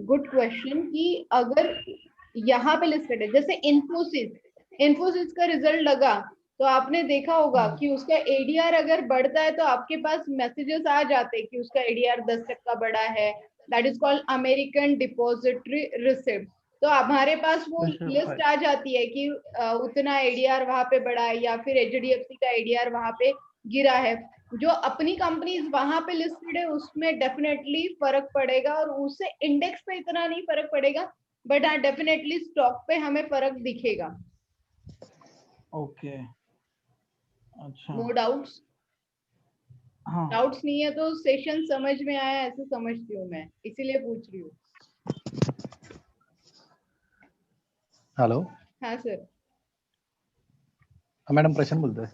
Good question कि अगर यहाँ पे लिस्टेड है, जैसे इन्फोसिस का रिजल्ट लगा तो आपने देखा होगा कि उसका एडीआर अगर बढ़ता है तो आपके पास मैसेजेस आ जाते हैं कि उसका एडीआर 10% बढ़ा है. That is called American depository receipt. तो हमारे पास वो लिस्ट आ जाती है कि उतना एडीआर वहां पे बढ़ा है या फिर एचडीएफसी का एडीआर वहां पे गिरा है. जो अपनी कंपनीज वहां पे लिस्टेड है उसमें डेफिनेटली फर्क पड़ेगा और उससे इंडेक्स पे इतना नहीं फर्क पड़ेगा, बट हाँ डेफिनेटली स्टॉक पे हमें फर्क दिखेगा. ओके, अच्छा. No doubts. हाँ. डाउट्स नहीं है तो सेशन समझ में आया ऐसे समझती हूँ मैं, इसीलिए पूछ रही हूँ. हॅलो हाँ सर. मॅडम, प्रशांत बोलतोय.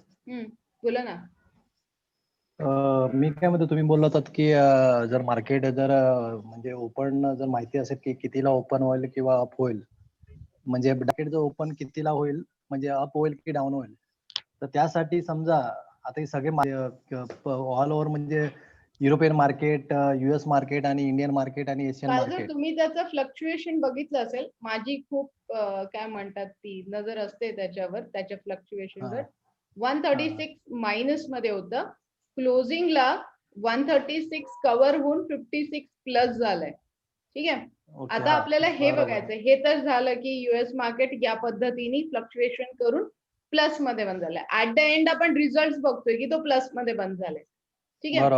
बोला ना. मी काय म्हणतो, तुम्ही बोलला होतात की जर मार्केट जर म्हणजे ओपन जर माहिती असेल की कितीला ओपन होईल किंवा अप होईल, म्हणजे मार्केट जर ओपन कितीला होईल म्हणजे अप होईल की डाऊन होईल, तर त्यासाठी समजा आता हे सगळे ऑल ओव्हर म्हणजे युरोपियन मार्केट, युएस मार्केट आणि इंडियन मार्केट आणि एशियन काल जर मार्केट. तुम्ही त्याचं फ्लक्च्युएशन बघितलं असेल, माझी खूप काय म्हणतात ती नजर असते त्याच्यावर, त्याच्या फ्लक्च्युएशनवर. 136 मायनस मध्ये होतं, क्लोजिंगला 136 कव्हर होऊन 56 प्लस झालंय. ठीक आहे. आता आपल्याला हे बघायचं, हे तर झालं की युएस मार्केट या पद्धतीने फ्लक्च्युएशन करून प्लस मध्ये बंद झालंय. ऍट द एंड आपण रिझल्ट बघतोय की तो प्लस मध्ये बंद झालाय. ठीक आहे.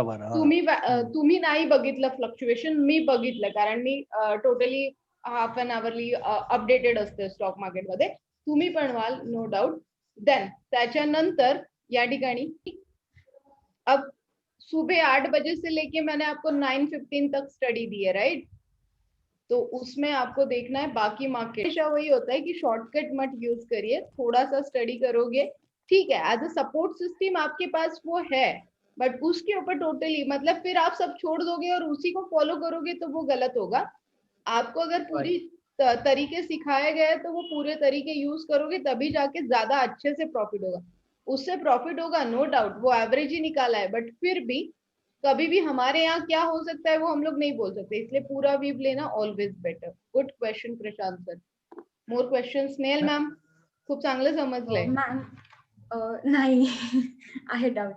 तुम्ही नाही बघितलं फ्लक्च्युएशन, मी बघितलं, कारण मी totally half an hourly updated असते स्टॉक मार्केटमध्ये. तुम्ही पण व्हाल, नो डाऊट. देन त्याच्यानंतर या ठिकाणी अब सुबह 8 बजे से लेके मैंने आपको 9:15 तक स्टडी दी है, राइट. तो उसमें आपको देखना है बाकी मार्केट. हमेशा वही होता है कि शॉर्टकट मत यूज करिए, थोड़ा सा स्टडी करोगे ठीक है. एज अ सपोर्ट सिस्टम आपके पास वो है, बट उसके ऊपर टोटली मतलब फिर आप सब छोड़ दोगे और उसी को फॉलो करोगे तो वो गलत होगा. आपको अगर पूरी तरीके सिखाया गया है तो वो पूरे तरीके यूज करोगे तभी जाके ज्यादा अच्छे से प्रॉफिट होगा. उससे प्रॉफिट होगा नो डाउट, वो एवरेज ही निकाला है, बट फिर भी कभी भी हमारे यहाँ क्या हो सकता है वो हम लोग नहीं बोल सकते, इसलिए पूरा व्यू लेना always better. Good question Prashant sir. More question. Snehal ma'am, खूप चांगलं समजलंय. मॅम नाही आहे डाऊट.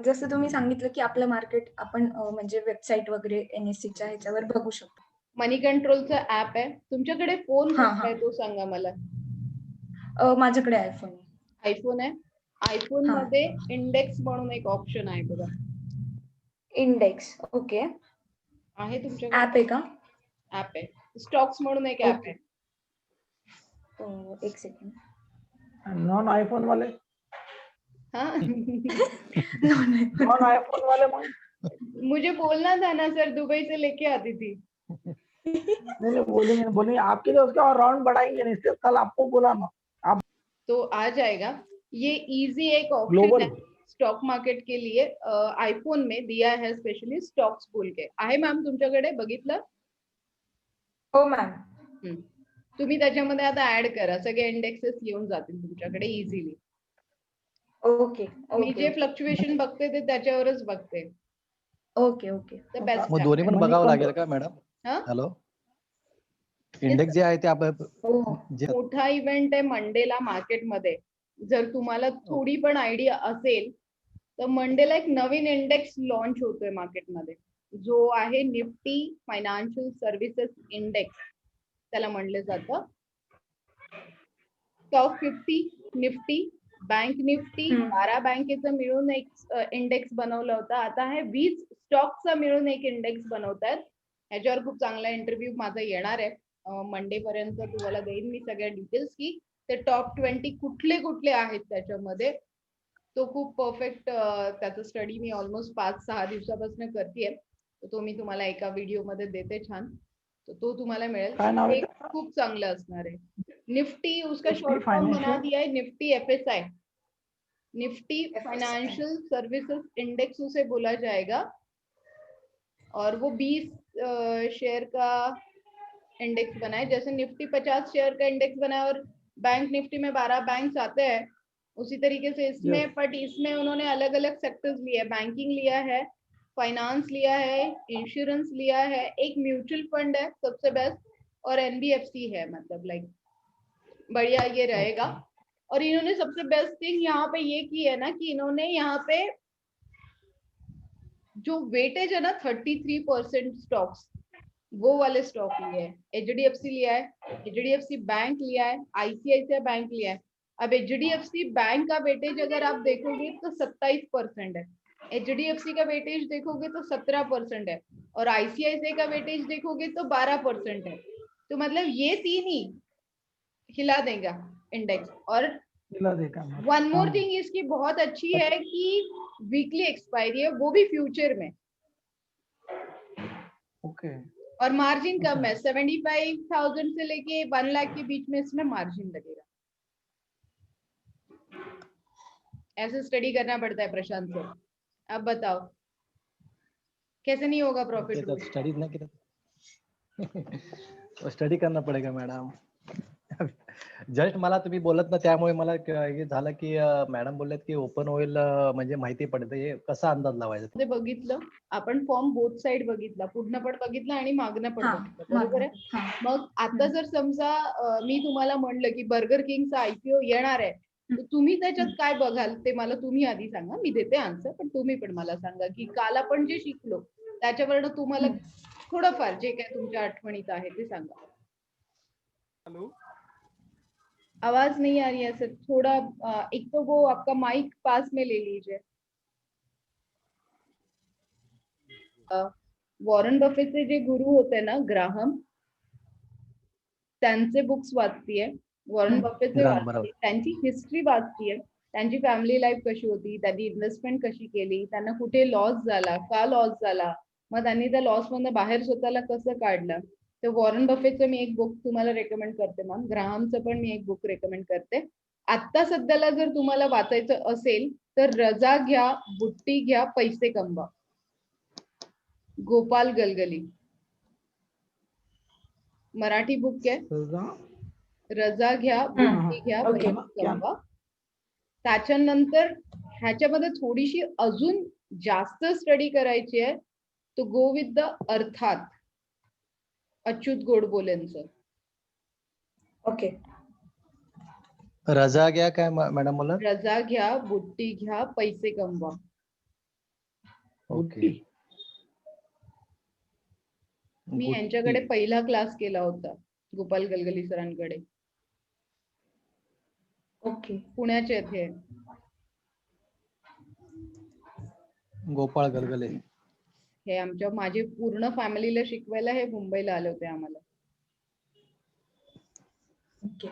जसं तुम्ही सांगितलं की आपलं मार्केट आपण म्हणजे वेबसाईट वगैरे एनएससीच्या ह्याच्यावर बघू शकतो. मनी कंट्रोलचा ऍप आहे तुमच्याकडे. फोन कुठला आहे तो सांगा मला. माझ्याकडे आयफोन आहे. आयफोन आहे. आयफोन मध्ये इंडेक्स म्हणून एक ऑप्शन आहे बघा. इंडेक्स. ओके. आहे तुमच्याकडे? ऍप आहे का? ऍप आहे. स्टॉक्स म्हणून एक ऍप आहे. एक सेकंड. नॉन आईफोन वाले. हाँ नॉन आईफोन वाले मुझे बोलना था ना सर, दुबई से लेके आती थी. नहीं बोलेंगे आपके लिए उसका और राउंड बढ़ाएंगे नहीं, इससे कल आपको बोला ना आप तो आ जाएगा. ये इजी एक ऑप्शन है स्टॉक मार्केट के लिए. आयफोन में दिया है स्पेशली स्टॉक्स बोल के. आहे मॅम तुमच्याकडे, बघितलं? हो मॅम. तुम्ही त्याच्यामध्ये आता ऍड करा, सगळे इंडेक्सेस येऊन जातील तुमच्याकडे इझिली. ओके. मी जे फ्लक्च्युएशन बघते ते त्याच्यावरच बघते. Okay okay. मग दोन्ही पण बघावं लागेल का मॅडम? हॅलो, इंडेक्स जे आहे ते मोठा इव्हेंट आहे मंडेला मार्केटमध्ये. जर तुम्हाला थोडी पण आयडिया असेल तर मंडेला एक नवीन इंडेक्स लॉन्च होतोय मार्केटमध्ये, जो आहे निफ्टी फायनान्शियल सर्व्हिसेस इंडेक्स त्याला म्हणलं जातं. स्टॉक 50, निफ्टी, बँक निफ्टी, 12 बँकेचं मिळून एक इंडेक्स बनवलं होतं. आता हे 20 स्टॉकचा मिळून एक इंडेक्स बनवतात. ह्याच्यावर खूप चांगला इंटरव्ह्यू माझा येणार आहे. मंडे पर्यंत तुम्हाला देईन मी सगळ्या डिटेल्स की ते टॉप 20 कुठले कुठले आहेत त्याच्यामध्ये. तो खूप परफेक्ट त्याचा स्टडी मी ऑलमोस्ट 5-6 दिवसापासून करतेय. तो मी तुम्हाला एका व्हिडिओ मध्ये देते छान, तो तुम्हाला मिळेल. खूप चांगलं असणार आहे. निफ्टी उसका शॉर्ट फॉर्म बना दिया है Nifty FSI, Nifty financial services index उसे बोला जाएगा. और वो 20 शेयर का इंडेक्स बना है. जैसे निफ्टी 50 शेयर का इंडेक्स बना है और बैंक निफ्टी में 12 बैंक आते हैं, उसी तरीके से इसमें बट इसमें उन्होंने अलग अलग सेक्टर्स लिए. बैंकिंग लिया है, फाइनेंस लिया है, इंश्योरेंस लिया है, एक म्यूचुअल फंड है सबसे बेस्ट, और एनबीएफसी है, मतलब लाइक बढ़िया ये रहेगा। और इन्होंने सबसे बेस्ट थिंग यहाँ पे ये की है ना कि इन्होंने यहाँ पे जो वेटेज है ना 33% स्टॉक्स, वो वाले स्टॉक लिए हैं। एचडीएफसी लिया है, एचडीएफसी बैंक लिया है, आईसीआईसीआई बैंक लिया है। अब एचडीएफसी बैंक का वेटेज अगर आप देखोगे तो 27% है, एचडीएफसी का वेटेज देखोगे तो 17% है, और आईसीआईसीआई का वेटेज देखोगे तो 12% है। तो मतलब ये तीन ही हिला देगा इंडेक्स। और मिला देखा मैं। वन मोर हाँ, थिंग इसकी बहुत अच्छी है कि वीकली एक्सपायरी है, वो भी फ्यूचर में, ओके। और मार्जिन कम अच्छा। है, 75,000 से लेके 1 लाख के बीच में इसमें मार्जिन लगेगा। ऐसे स्टडी करना पड़ता है प्रशांत सर। अब बताओ कैसे नहीं होगा प्रॉफिट रूल? स्टडीज नाही केलं स्टडी करना पडेगा मॅडम. जस्ट मला तुम्ही बोलत ना त्यामुळे मला हे झालं की मॅडम बोलल्यात की ओपन होईल म्हणजे माहिती पडते, हे कसा अंदाज लावायचा? ते बघितलं आपण, फॉर्म बोथ साइड बघितला, पुढनं पण बघितलं आणि मागणं पण हा, बघितलं, बरोबर आहे. हा. मग आता जर समजा मी तुम्हाला म्हणलं की बर्गर किंगचा आयपीओ येणार आहे, तर तुम्ही त्याच्यात काय बघाल ते मला तुम्ही आधी सांगा, मी देते आन्सर, पण तुम्ही पण मला सांगा की काल आपण जे शिकलो त्याच्यावरनं तुम्हाला थोडंफार जे काय तुमच्या आठवणीत आहे ते सांगा. हेलो, आवाज नहीं आ रही है सर, थोड़ा एक तो वो आपका माइक पास में ले लीजिए. वॉरेन बफेटचे जे गुरु होते ना ग्राहम, त्यांचे बुक्स वाचतीये, वॉरेन बफेटचे ग्राहम, वाचते, बरोबर. त्यांची हिस्ट्री वाचतीये, त्यांची फॅमिली लाईफ कशी होती, त्यांनी इन्व्हेस्टमेंट कशी केली, त्यांना कुठे लॉस झाला, का लॉस झाला, मग त्यांनी त्या लॉस मधून बाहेर स्वतःला कसं काढलं. तर वॉरेन बफेटचं मी एक बुक तुम्हाला रेकमेंड करते मॅम, ग्राहमचं पण मी एक बुक रेकमेंड करते. आता सध्याला जर तुम्हाला वाचायचं असेल तर रजा घ्या, बुट्टी घ्या, पैसे कमवा, गोपाल गलगली. मराठी बुक आहे, रजा रजा घ्या, बुट्टी घ्या, ओके. पैसे कमवा. त्याच्यानंतर ह्याच्यामध्ये थोडीशी अजून जास्त स्टडी करायची आहे, तो गो विथ द अर्थात, अच्युत गोडबोलेंचं. ओके. रजा घ्या काय मॅडम बोला? रजा घ्या, बुट्टी घ्या, पैसे कमवा. ओके. मी यांच्याकडे पहिला क्लास केला होता, गोपाल गलगली सरांकडे, ओके. पुण्याचे येथे. गोपाळ गलगले. हे आमच्या माझे पूर्ण फॅमिलीला शिकवायला हे मुंबईला आले होते आम्हाला. ओके.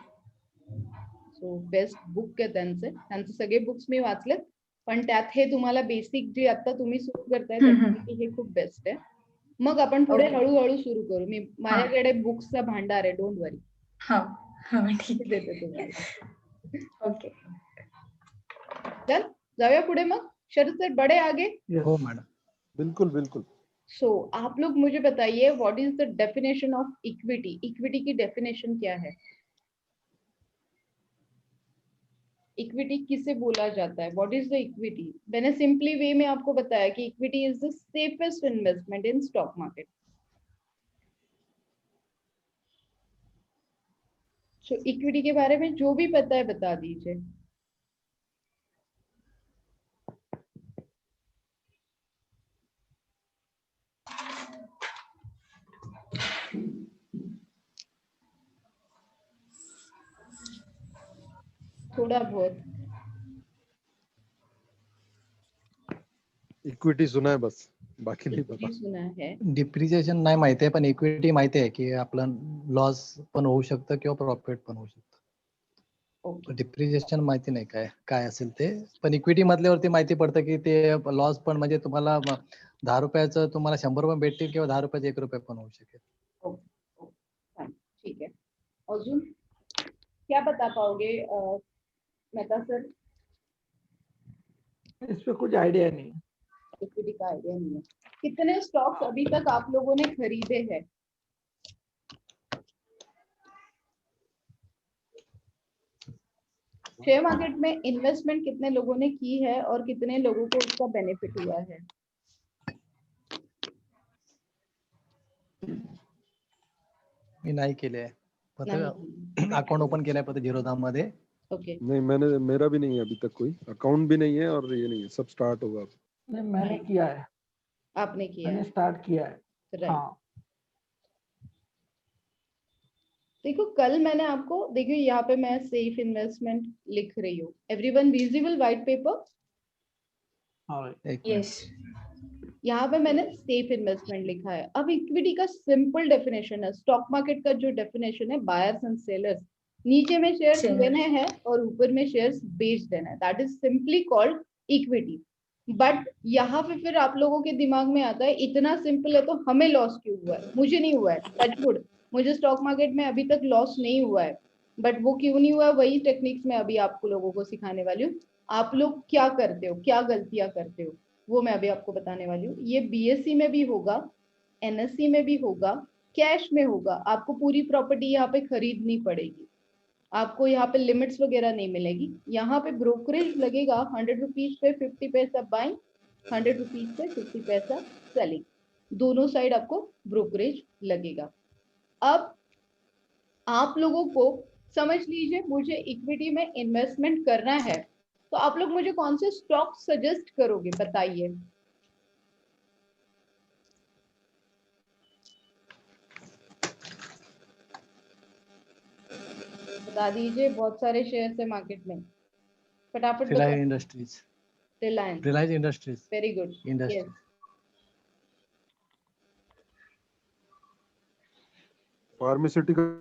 सो बेस्ट बुक आहे त्यांचे, त्यांचे सगळे बुक्स मी वाचलेत, पण त्यात हे तुम्हाला बेसिक जे आता तुम्ही सुरू करताय त्याच्यापैकी हे खूप बेस्ट आहे. मग आपण पुढे Okay. हळूहळू सुरू करू. मी माझ्याकडे बुक्सचा भांडार आहे, डोंट वरी, हा, हा, ठीक आहे. देते तुम्हाला. ओके. चल जाऊया पुढे मग. शरद सर बड़े आगे. हो मॅडम. बिल्कुल बिल्कुल. सो आप लोग मुझे बताइए what is the definition of equity. Equity की डेफिनेशन क्या है? इक्विटी किसे बोला जाता है? What is the equity? मैंने सिंपली वे में आपको बताया कि equity is the safest investment in stock market. So equity के बारे में जो भी पता है बता दीजिए. थोड़ा बहुत. इक्विटी सुना है बस, बाकी नहीं पता. इक्विटी सुना है. डिप्रिसिएशन नाही माहिती आहे, पण इक्विटी माहिती आहे की आपलं लॉस पण होऊ शकतं किंवा प्रॉफिट पण होऊ शकतं. ओके. डिप्रिसिएशन माहिती नाही काय काय असेल ते, पण इक्विटी मधल्यावरती माहिती पडतं की ते लॉस पण म्हणजे तुम्हाला 10 रुपयाचं तुम्हाला 100 रुपये भेटतील किंवा 10 रुपयाचं 1 रुपये पण होऊ शकेल. ठीक है. अजून क्या बता पाओगे मेहता सर? इस पे कुछ आइडिया नहीं. इक्विटी का आइडिया नहीं है. कितने स्टॉक्स अभी तक आप लोगों ने खरीदे हैं? शेयर मार्केट में इन्वेस्टमेंट कितने लोगों ने की है और कितने लोगों को उसका बेनिफिट हुआ है? मी नाही केले फक्त नाही. अकाउंट ओपन केलंय फक्त झिरोधाम मध्ये. ओके. नहीं मेरा भी नहीं है अभी तक, कोई अकाउंट भी नहीं है और ये नहीं है, सब स्टार्ट होगा। नहीं मैंने किया है, आपने किया मैंने है, स्टार्ट किया है। राइट। हाँ देखो कल मैंने आपको, देखिए यहाँ पे मैं सेफ इन्वेस्टमेंट लिख रही हूँ। Everyone visible white paper? हाँ भाई। एक मिनिट. येस. यहाँ पे मैंने सेफ इन्वेस्टमेंट लिखा है। अब इक्विटी का सिंपल डेफिनेशन है, स्टॉक मार्केट का जो डेफिनेशन है, बायर्स एंड सेलर्स, नीचे में शेयर्स Sellers. लेने हैं और ऊपर में शेयर्स बेच देना है, that is simply called equity. But यहाँ पे फिर आप लोगों के दिमाग में आता है इतना सिंपल है तो हमें लॉस क्यों हुआ है? मुझे नहीं हुआ है, टचवुड, मुझे स्टॉक मार्केट में अभी तक लॉस नहीं हुआ है। बट वो क्यों नहीं हुआ है, वही टेक्निक्स में अभी आपको लोगों को सिखाने वाली हूँ। आप लोग क्या करते हो, क्या गलतियां करते हो, वो मैं अभी आपको बताने वाली हूँ। ये बीएससी में भी होगा, एनएससी में भी होगा, कैश में होगा। आपको पूरी प्रॉपर्टी यहाँ पे खरीदनी पड़ेगी, आपको यहाँ पे लिमिट्स वगैरह नहीं मिलेगी। यहाँ पे ब्रोकरेज लगेगा 100 रुपीज पे 50 पैसा बाइंग, 100 रुपीज पे 50 पैसा सेलिंग, दोनों साइड आपको ब्रोकरेज लगेगा। अब आप लोगों को समझ लीजिए, मुझे इक्विटी में इन्वेस्टमेंट करना है, तो आप लोग मुझे कौन से स्टॉक सजेस्ट करोगे, बताइए। बता दीजिए, बहुत सारे शेयर्स है मार्केट में, फटाफट बताओ। Reliance industries. Reliance, Reliance industries. Very good. Industry. Pharmaceutical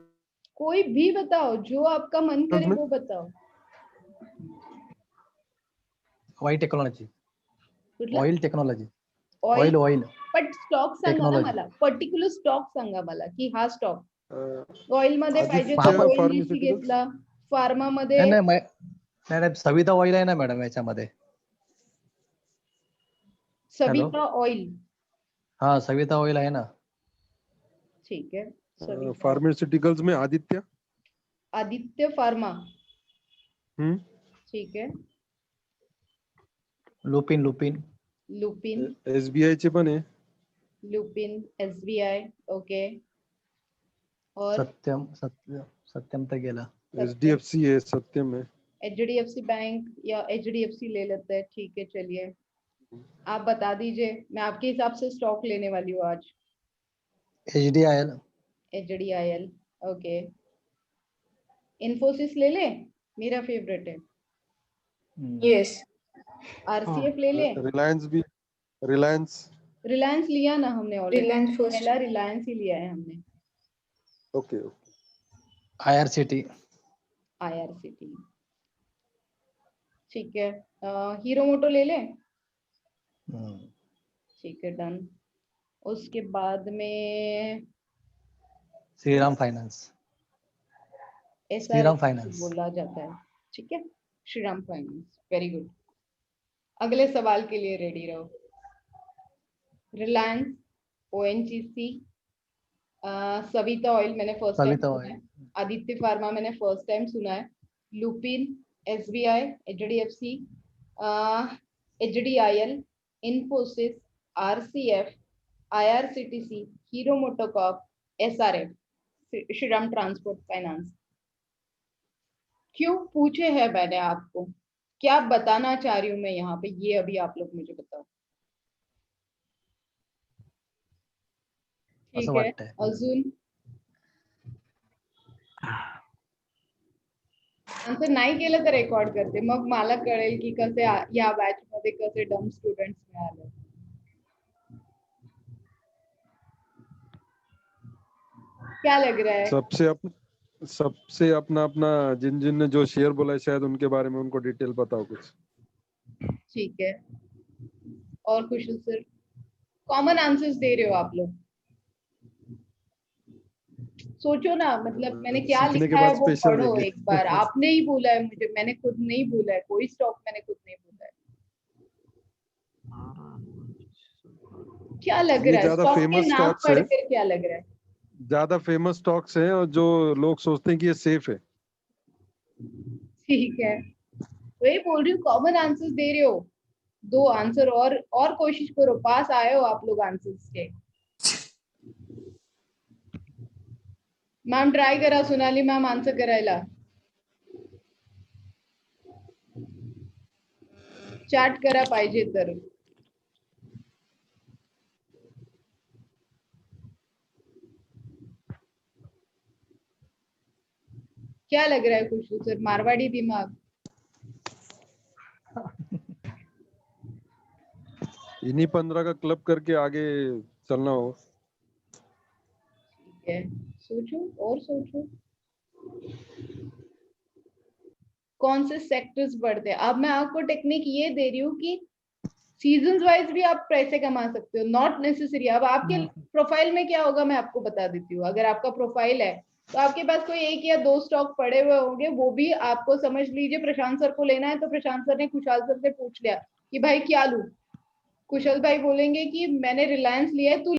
कोई भी बताओ, जो आपका मन करे में? वो बताओ। Why technology. कुठला? Oil technology. Oil. Oil. But stock सांगा ना Technology. मला, पर्टिक्युलर स्टॉक सांगा मला की हा स्टॉक अं, ऑइल मध्ये पाहिजे आदित्य तर ONGC Pharmaceuticals? घेतला, फार्मा मध्ये नाही नाही नाही नाही, सविता ऑइल आहे ना मॅडम याच्यामध्ये. सविता ऑइल, हा सविता ऑइल आहे ना. ठीक है। सविता, फार्मास्यूटिकल्स में आदित्य। आदित्य फार्मा, हम्म। ठीक है। लुपिन. लुपिन. लुपिन, एसबीआई चे पण आहे। Lupin, SBI, okay. और सत्यम. सत्यम तर गेला. एचडीएफसी है, सत्यम है। एचडीएफसी बैंक या एचडीएफसी ले लेते हैं, ठीक है। चलिए आप बता दीजिए, मैं आपके हिसाब से स्टॉक लेने वाली हूँ आज। HDIL. HDIL, okay. इन्फोसिस ले ले, मेरा फेवरेट है। येस. आरसीएफ ले ले। रिलायंस भी, रिलायंस। रिलायंस लिया ना हमने ऑलरेडी, रिलायंस फर्स्ट. पहला रिलायंस ही लिया है हमने। Okay okay. IRCT. आईआरसीटी, ठीक है। हीरो मोटो ले ले, ठीक है, डन। उसके बाद में श्रीराम फाइनेंस. श्रीराम फाइनेंस. बोला जाता है, ठीक है। Shriram finance, very good. अगले सवाल के लिए रेडी रहो। रिलायंस, ओएनजीसी, सविता ऑयल मैंने फर्स्ट टाइम सविता सुना ऑयल. है, आदित्य फार्मा मैंने फर्स्ट टाइम सुना है, Lupin, SBI, HDFC, HDIL, Infosys, RCF, IRCTC, hero MotoCorp, SRF, Shriram transport finance. क्यों पूछे है मैंने आपको, क्या बताना चाह रही हूँ मैं यहाँ पे, ये अभी आप लोग मुझे बताओ। ठीक असं है, वाटतंय. अजून आन्सर नाही केलं तर रेकॉर्ड करते, मग मला कळेल की कसे या बॅच मध्ये कसे डम स्टुडंट्स मिळाले। क्या लग रहा है? सबसे अपना अपना जिन ने जो शेयर बोला है, शायद उनके बारे में उनको डिटेल बताओ कुछ। ठीक है, और कुशल सर, कॉमन आंसर्स दे रहे हो आप लोग, सोचो ना, मतलब मैंने क्या सीखने के लिखा है बाद वो स्पेशल पढ़ो देंगे। एक बार। आपने ही बोला है मुझे, मैंने खुद नहीं बोला है, कोई स्टॉक मैंने खुद नहीं बोला है। क्या लग ये रहा है, ज्यादा स्टॉक के फेमस नाम स्टॉक्स है, पढ़कर क्या लग रहा है? ज्यादा फेमस स्टॉक्स हैं और जो लोग सोचते हैं कि ये सेफ है। ठीक है, वही बोल रही हूँ, कॉमन आंसर्स दे रहे हो। दो आंसर और कोशिश करो, पास आए हो आप लोग आंसर्स के। मॅम ट्राय करा सोनाली मॅम आन्सर करायला. चॅट करा पाहिजे तर. क्या लग रहा है खुशबू सर, मारवाड़ी दिमाग? इन्हीं 15 का क्लब करके आगे चलना हो. ठीक है, सोचो और सोचो कौन से सेक्टर्स बढ़ते हैं. अब मैं आपको टेक्निक ये दे रही हूँ कि सीजन वाइज भी आप पैसे कमा सकते हो, नॉट नेसेसरी. अब आपके प्रोफाइल में क्या होगा मैं आपको बता देती हूँ. अगर आपका प्रोफाइल है तो आपके पास कोई 1 या 2 स्टॉक पड़े हुए होंगे, वो भी आपको समझ लीजिए प्रशांत सर को लेना है तो प्रशांत सर ने खुशहाल सर से पूछ लिया कि भाई क्या लूं. कुशल भाई बोलेंगे कि मैंने रिलायंस लिया है, तू